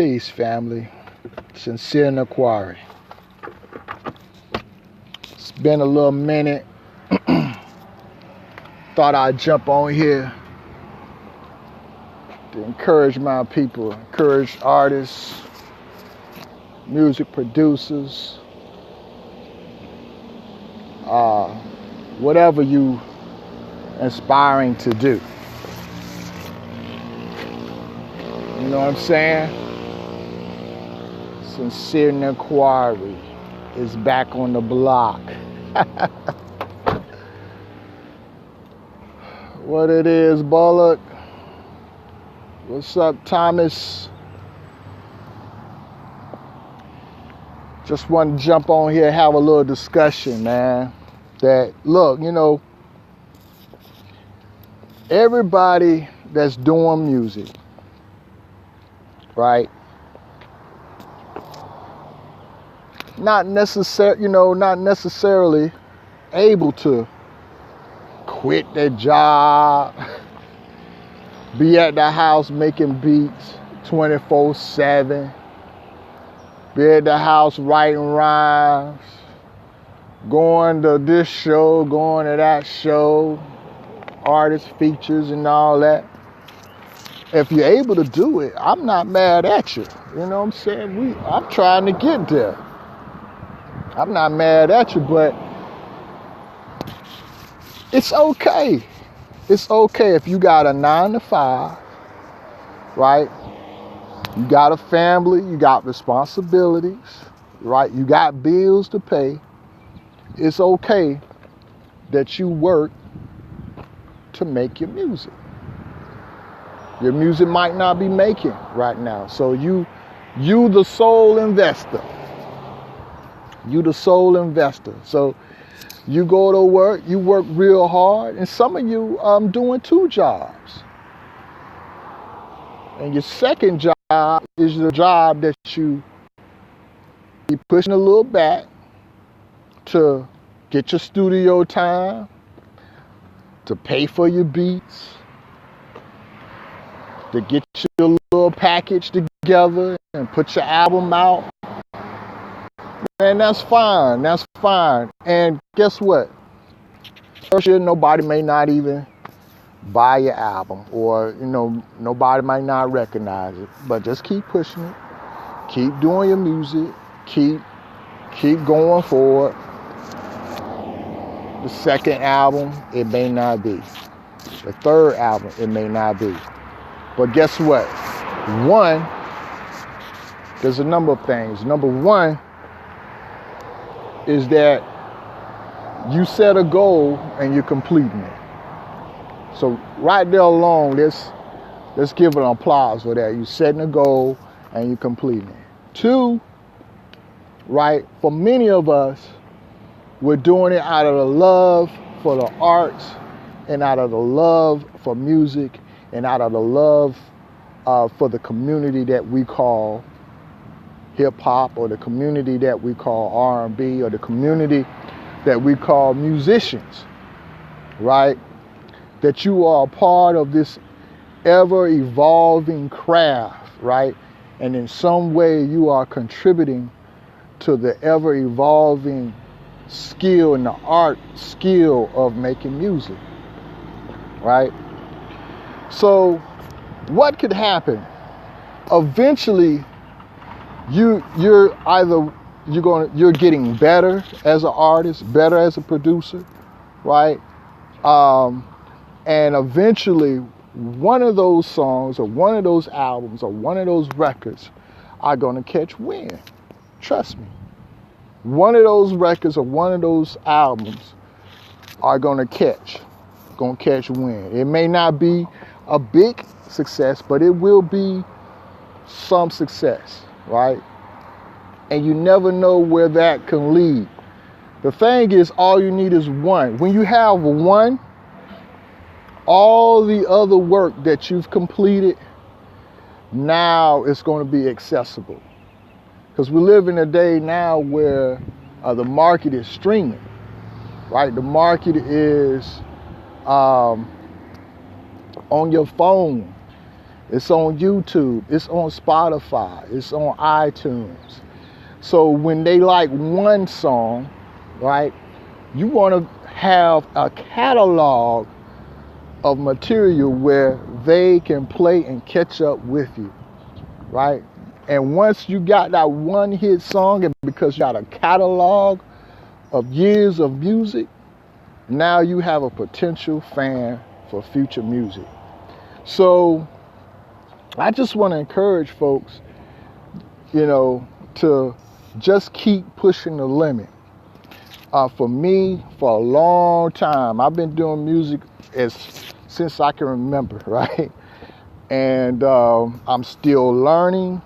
Peace, family. Sincere in the quarry. It's been a little minute. Thought I'd jump on here to encourage my people, encourage artists, music producers, whatever you inspiring to do. You know what I'm saying? Sincere in the quarry is back on the block. What it is, Bullock? What's up, Thomas? Just want to jump on here, have a little discussion, man. That, look, you know, everybody that's doing music, right? Not necessarily able to quit their job, be at the house making beats 24/7, be at the house writing rhymes, going to this show, going to that show, artist features and all that. If you're able to do it, I'm not mad at you. You know what I'm saying? I'm trying to get there. I'm not mad at you, but it's okay. It's okay if you got a 9 to 5, right? You got a family, you got responsibilities, right? You got bills to pay. It's okay that you work to make your music. Your music might not be making right now. So you the sole investor. You the sole investor. So you go to work, you work real hard, and some of you doing 2 jobs. And your second job is the job that you be pushing a little back to get your studio time, to pay for your beats, to get your little package together and put your album out. And that's fine, that's fine. And guess what? First year, nobody may not even buy your album, or, you know, nobody might not recognize it, but just keep pushing it. Keep doing your music. Keep going forward. The second album, it may not be. The third album, it may not be. But guess what? One, there's a number of things. Number one is that you set a goal and you're completing it. So right there alone, let's give an applause for that. You're setting a goal and you're completing it. 2, right, for many of us, we're doing it out of the love for the arts and out of the love for music and out of the love for the community that we call hip-hop, or the community that we call R&B, or the community that we call musicians, right? That you are a part of this ever-evolving craft, right? And in some way you are contributing to the ever-evolving skill and the art skill of making music, right? So what could happen? Eventually, you're getting better as an artist, better as a producer, right? And eventually, one of those songs or one of those albums or one of those records are gonna catch wind. Trust me. One of those records or one of those albums are gonna catch wind. It may not be a big success, but it will be some success, right? And you never know where that can lead. The thing is, all you need is one. When you have one, all the other work that you've completed, now it's going to be accessible. Because we live in a day now where the market is streaming, right? The market is on your phone. It's on YouTube. It's on Spotify. It's on iTunes. So when they like one song, right, you want to have a catalog of material where they can play and catch up with you, right? And once you got that one hit song, and because you got a catalog of years of music, now you have a potential fan for future music. So I just want to encourage folks, to just keep pushing the limit. For me, for a long time, I've been doing music since I can remember, right? And I'm still learning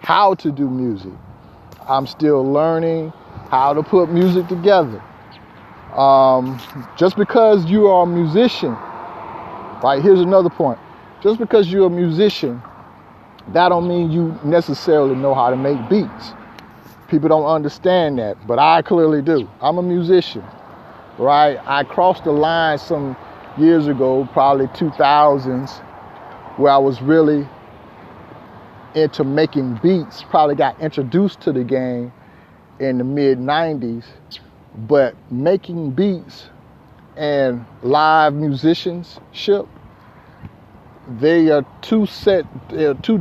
how to do music. I'm still learning how to put music together. Just because you are a musician, right? Here's another point. Just because you're a musician, that don't mean you necessarily know how to make beats. People don't understand that, but I clearly do. I'm a musician, right? I crossed the line some years ago, probably 2000s, where I was really into making beats. Probably got introduced to the game in the mid 90s, but making beats and live musicianship, they are two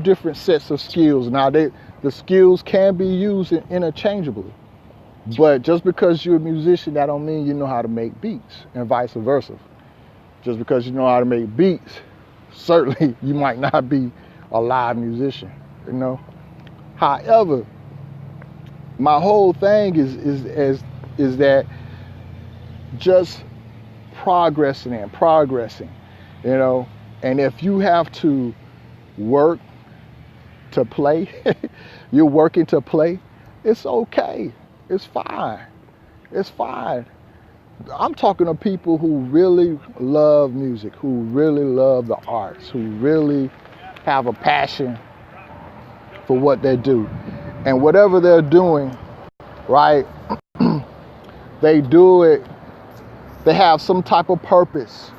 different sets of skills. Now the skills can be used interchangeably, but just because you're a musician, that don't mean you know how to make beats, and vice versa. Just because you know how to make beats, certainly you might not be a live musician, However, my whole thing is that just progressing, and if you have to work to play, you're working to play, it's okay. It's fine. It's fine. I'm talking to people who really love music, who really love the arts, who really have a passion for what they do. And whatever they're doing, right, they do it, they have some type of purpose.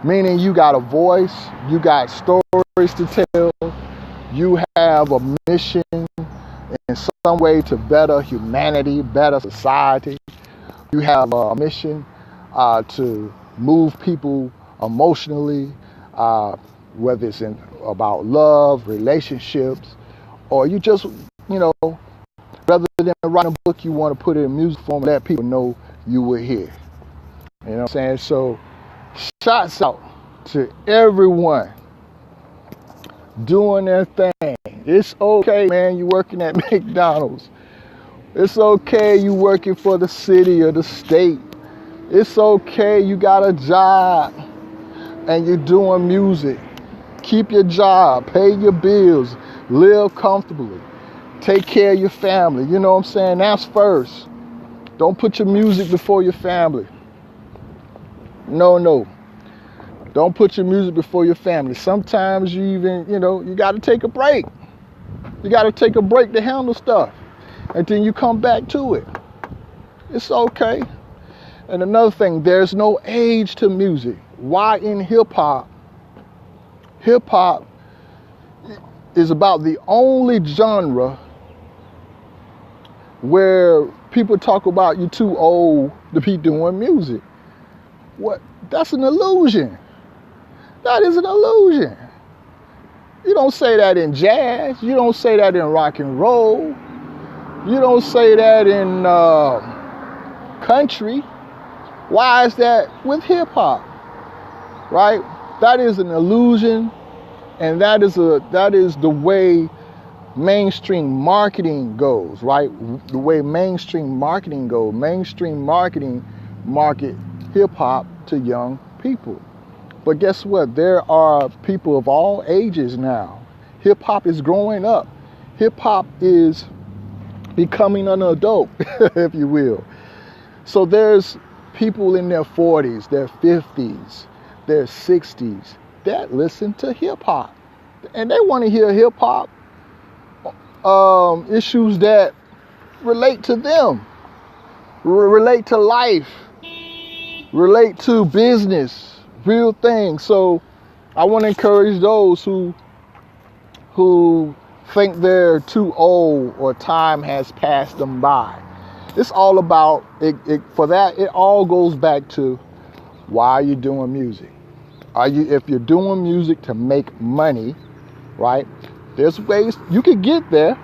Meaning you got a voice, you got stories to tell, you have a mission in some way to better humanity, better society. You have a mission to move people emotionally, whether it's about love, relationships, or you just, rather than writing a book, you want to put it in music form and let people know you were here. You know what I'm saying? So shouts out to everyone doing their thing. It's okay, man, you working at McDonald's. It's okay, you working for the city or the state. It's okay, you got a job and you're doing music. Keep your job, pay your bills, live comfortably, take care of your family. You know what I'm saying? That's first. Don't put your music before your family. No. Don't put your music before your family. Sometimes you even, you got to take a break. You got to take a break to handle stuff. And then you come back to it. It's okay. And another thing, there's no age to music. Why in hip-hop? Hip-hop is about the only genre where people talk about you too old to be doing music. What? That's an illusion. That is an illusion. You don't say that in jazz. You don't say that in rock and roll. You don't say that in country. Why is that with hip hop? Right? That is an illusion, and that is the way mainstream marketing goes, right? The way mainstream marketing goes. Mainstream marketing market hip hop to young people. But guess what? There are people of all ages now. Hip hop is growing up. Hip hop is becoming an adult, if you will. So there's people in their 40s, their 50s, their 60s that listen to hip hop. And they want to hear hip hop issues that relate to them, relate to life, relate to business, real things. So I want to encourage those who who think they're too old or time has passed them by. It's all about, for that, it all goes back to, why are you doing music? If you're doing music to make money, right? There's ways you could get there.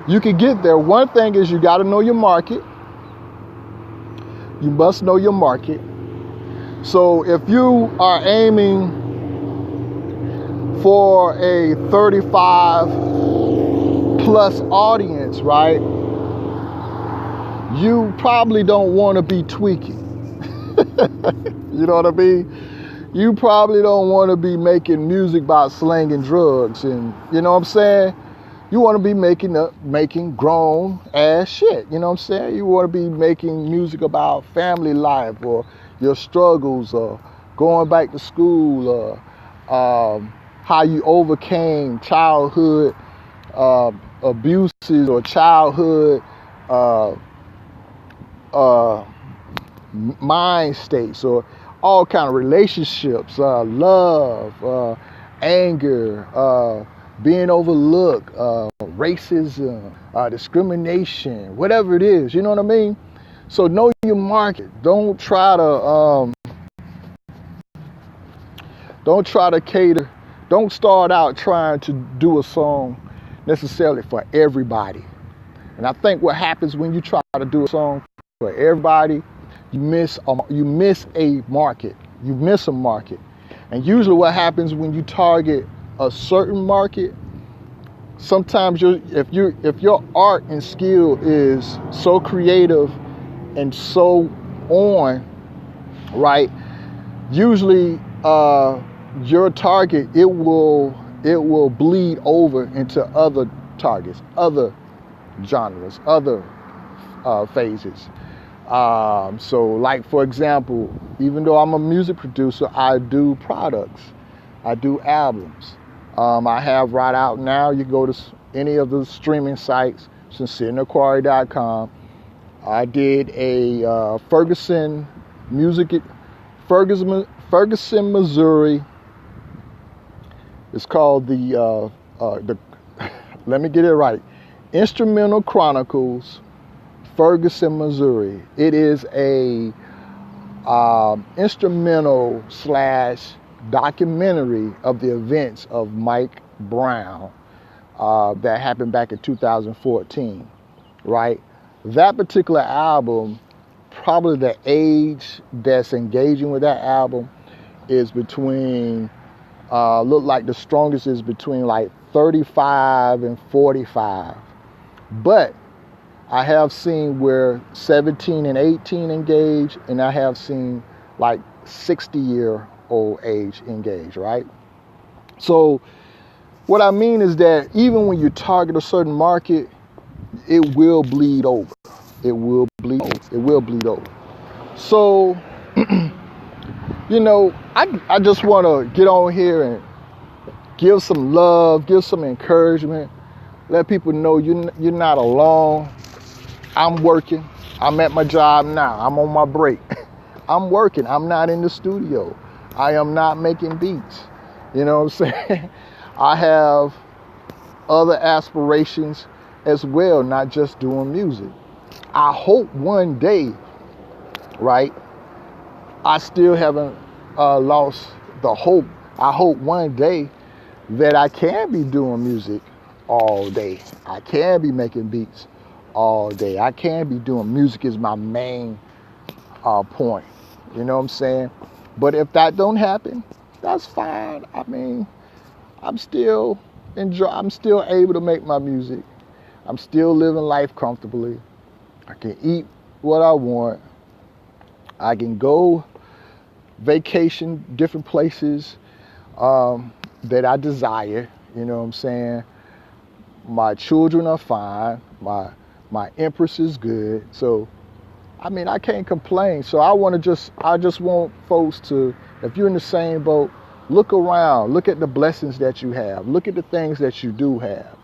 You could get there. One thing is you got to know your market. You must know your market. So if you are aiming for a 35 plus audience, right? You probably don't want to be tweaking. You know what I mean? You probably don't want to be making music about slanging drugs, and you know what I'm saying? You want to be making grown ass shit. You know what I'm saying? You want to be making music about family life or your struggles or going back to school or how you overcame childhood abuses or childhood mind states or all kind of relationships, love, anger, being overlooked, racism, discrimination, whatever it is, you know what I mean? So know your market. Don't try to cater. Don't start out trying to do a song necessarily for everybody. And I think what happens when you try to do a song for everybody, you miss a market. You miss a market. And usually what happens when you target a certain market, sometimes if your art and skill is so creative and so on, right, usually your target, it will bleed over into other targets, other genres, other phases. So like, for example, even though I'm a music producer, I do products, I do albums. I have right out now, you go to any of the streaming sites, sincerenoquari.com. I did a Ferguson, Missouri. It's called the let me get it right, Instrumental Chronicles, Ferguson, Missouri. It is a instrumental / documentary of the events of Mike Brown that happened back in 2014, right? That particular album, probably the age that's engaging with that album is between, look like the strongest is between like 35 and 45. But I have seen where 17 and 18 engage, and I have seen like 60-year-old age engage, right? So what I mean is that even when you target a certain market, it will bleed over. It will bleed over. It will bleed over. So, you know, I just want to get on here and give some love, give some encouragement, let people know you're not alone. I'm working. I'm at my job now. I'm on my break. I'm working. I'm not in the studio. I am not making beats. You know what I'm saying? I have other aspirations as well, not just doing music. I hope one day, right, I still haven't lost the hope. I hope one day that I can be doing music all day. I can be making beats all day. I can be doing music is my main point. You know what I'm saying? But if that don't happen, that's fine. I mean, I'm still able to make my music. I'm still living life comfortably. I can eat what I want. I can go vacation different places that I desire. You know what I'm saying? My children are fine. My empress is good. So, I mean, I can't complain. So I just want folks to, if you're in the same boat, look around, look at the blessings that you have, look at the things that you do have.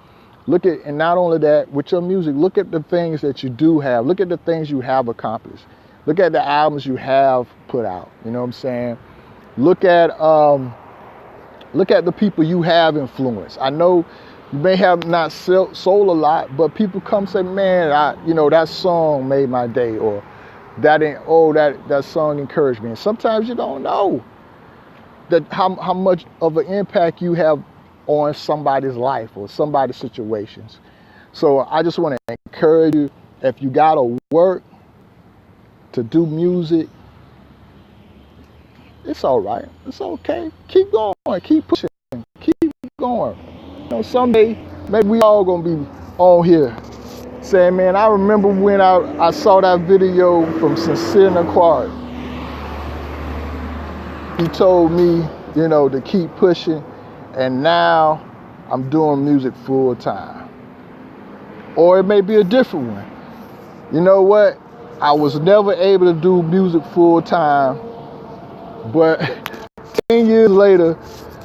And not only that, with your music, look at the things that you do have, look at the things you have accomplished. Look at the albums you have put out, you know what I'm saying? Look at Look at the people you have influenced. I know you may have not sold a lot, but people come say, man, that song made my day, or that song encouraged me. And sometimes you don't know that how much of an impact you have on somebody's life or somebody's situations. So I just want to encourage you, if you got to work to do music, it's all right. It's okay. Keep going. Keep pushing. Keep going. Someday, maybe we all going to be on here saying, man, I remember when I saw that video from Sincere Naquari. He told me, to keep pushing, and now I'm doing music full time. Or it may be a different one. You know what? I was never able to do music full time, but 10 years later,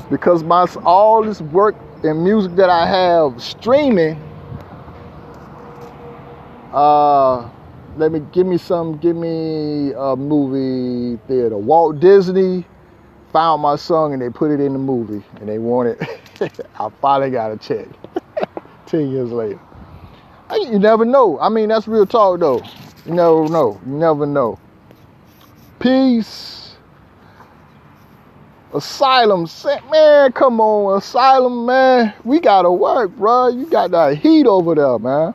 because all this work and music that I have streaming, give me a movie theater. Walt Disney found my song and they put it in the movie and they want it. I finally got a check 10 years later. You never know. I mean, that's real talk though. You never know. You never know. Peace. Asylum. Man, come on. Asylum, man. We gotta work, bro. You got that heat over there, man.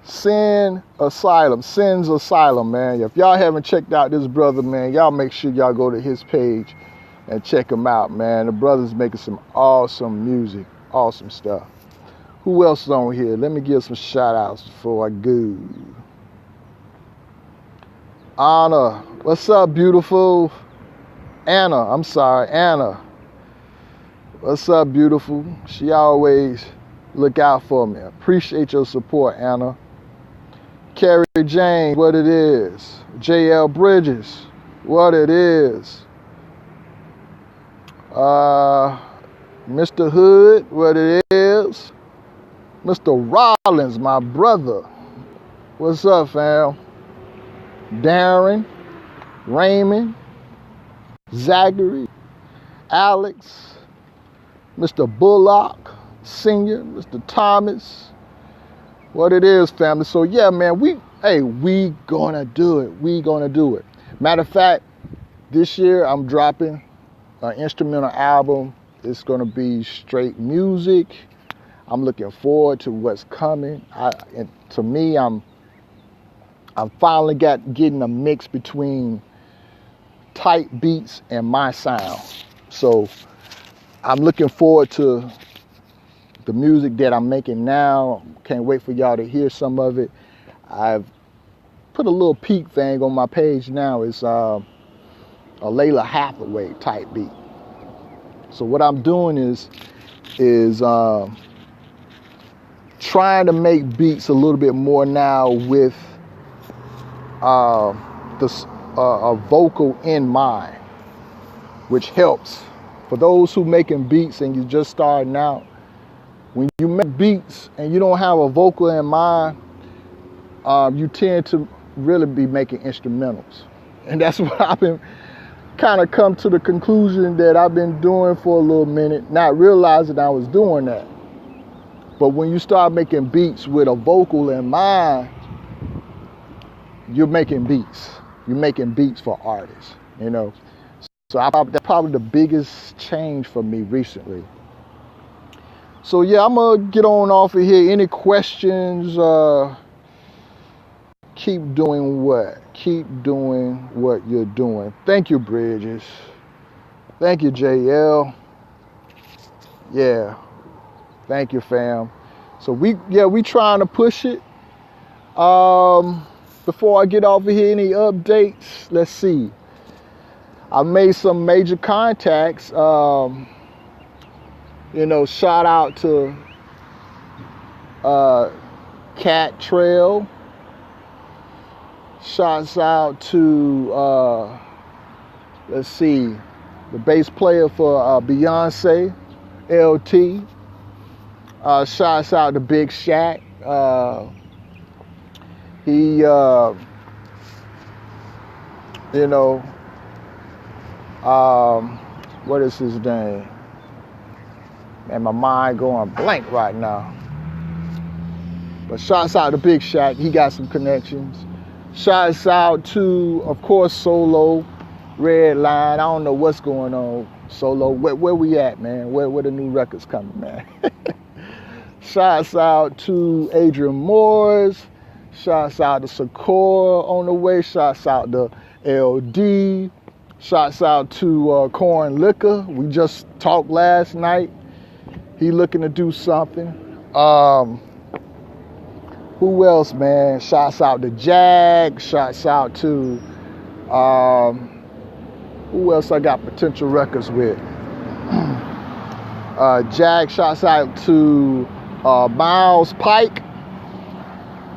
Sin's Asylum, man. If y'all haven't checked out this brother, man, y'all make sure y'all go to his page and check him out, man. The brother's making some awesome music, awesome stuff. Who else is on here? Let me give some shout outs before I go. Anna. What's up, beautiful? Anna. What's up, beautiful? She always look out for me. Appreciate your support, Anna. Carrie Jane, what it is. JL Bridges, what it is. Mr. Hood, what it is. Mr. Rollins, my brother. What's up, fam? Darren, Raymond, Zachary, Alex, Mr. Bullock, Senior, Mr. Thomas. What it is, family. So yeah, man, we gonna do it. We gonna do it. Matter of fact, this year I'm dropping an instrumental album. It's gonna be straight music. I'm looking forward to what's coming. To me, I'm finally getting a mix between tight beats and my sound. So I'm looking forward to the music that I'm making now. Can't wait for y'all to hear some of it. I've put a little peek thing on my page now. It's a Layla Hathaway type beat. So what I'm doing is trying to make beats a little bit more now with a vocal in mind, which helps. For those who making beats and you just starting out, when you make beats and you don't have a vocal in mind, you tend to really be making instrumentals. And that's what I've been kind of come to the conclusion that I've been doing for a little minute, not realizing I was doing that. But when you start making beats with a vocal in mind, you're making beats. You're making beats for artists, So that's probably the biggest change for me recently. So yeah, I'm gonna get on off of here. Any questions? Keep doing what? Keep doing what you're doing. Thank you, Bridges. Thank you, JL. Yeah. Thank you, fam. So we trying to push it. Before I get off of here, any updates? Let's see. I made some major contacts. Shout out to Cat Trail. Shouts out to let's see, the bass player for Beyonce, LT. Shouts out to Big Shaq. He, What is his name? Man, my mind going blank right now. But shouts out to Big Shaq. He got some connections. Shouts out to, of course, Solo, Red Line. I don't know what's going on, Solo. Where we at, man? Where the new records coming, man? Shouts out to Adrian Morris. Shouts out to Sakura on the way. Shouts out to LD. Shouts out to Corn Liquor. We just talked last night. He looking to do something. Who else, man? Shouts out to Jag. Shouts out to who else I got potential records with? Jag. Shouts out to Miles Pike.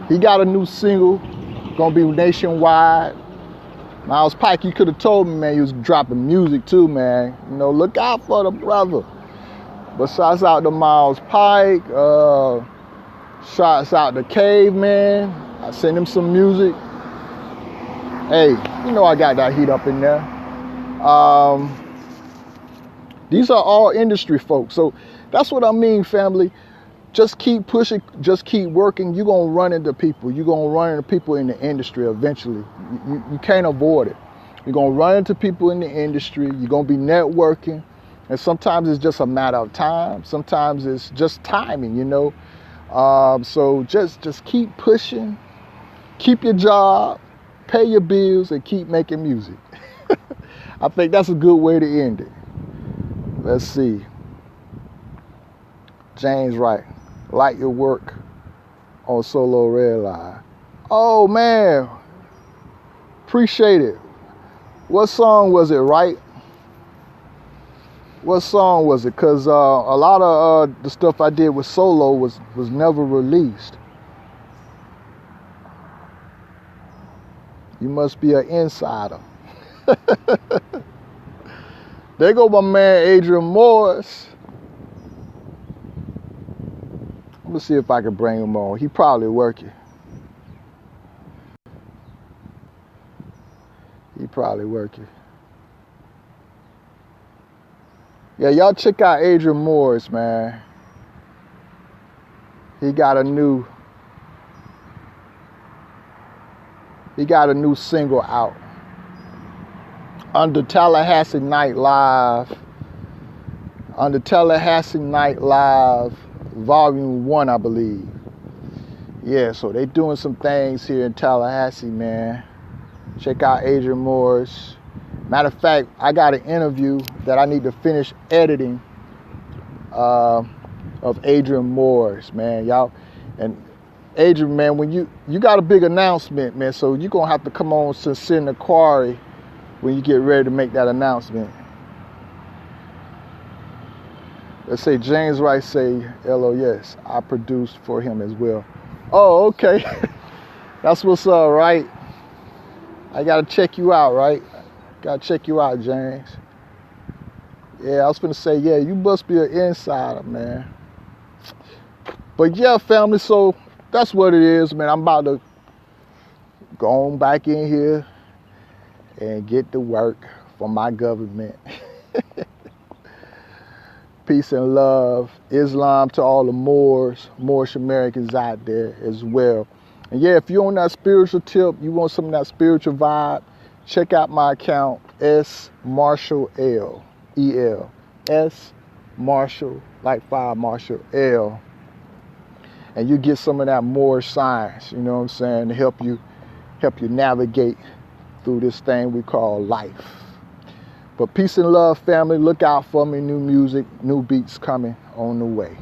He got a new single, gonna be nationwide. Miles Pike, you could have told me, man, he was dropping music too, man. You know, look out for the brother. But shouts out to Miles Pike. Shouts out to Caveman. I sent him some music. Hey, you know I got that heat up in there. These are all industry folks. So that's what I mean, family. Just keep pushing, just keep working. You're going to run into people. You're going to run into people in the industry eventually. You can't avoid it. You're going to run into people in the industry. You're going to be networking. And sometimes it's just a matter of time. Sometimes it's just timing, you know. So just keep pushing. Keep your job. Pay your bills and keep making music. I think that's a good way to end it. Let's see. James Wright. Like your work on Solo Red Line. Oh, man. Appreciate it. What song was it, right? What song was it? Because a lot of the stuff I did with Solo was never released. You must be an insider. There go my man Adrian Morris. I'm gonna see if I can bring him on. He probably working. Yeah, y'all check out Adrian Morris, man. He got a new single out. Under Tallahassee Night Live, Volume 1, I believe. Yeah, so they doing some things here in Tallahassee, man. Check out Adrian Morris. Matter of fact, I got an interview that I need to finish editing of Adrian Morris, man. Y'all, and Adrian, man, when you got a big announcement, man, so you're going to have to come on to Sincere Quarry when you get ready to make that announcement. Let's say James Wright say, LOS, I produced for him as well. Oh, okay. That's what's up, right? I got to check you out, right? Got to check you out, James. Yeah, I was going to say, yeah, you must be an insider, man. But yeah, family, so that's what it is, man. I'm about to go on back in here and get to work for my government. Peace and love. Islam to all the Moorish Americans out there as well. And yeah, if you're on that spiritual tip, you want some of that spiritual vibe, check out my account, S Marshall L. E-L. S Marshall, like Fire Marshall L. And you get some of that Moorish science, you know what I'm saying, to help you navigate through this thing we call life. But peace and love, family. Look out for me. New music, new beats coming on the way.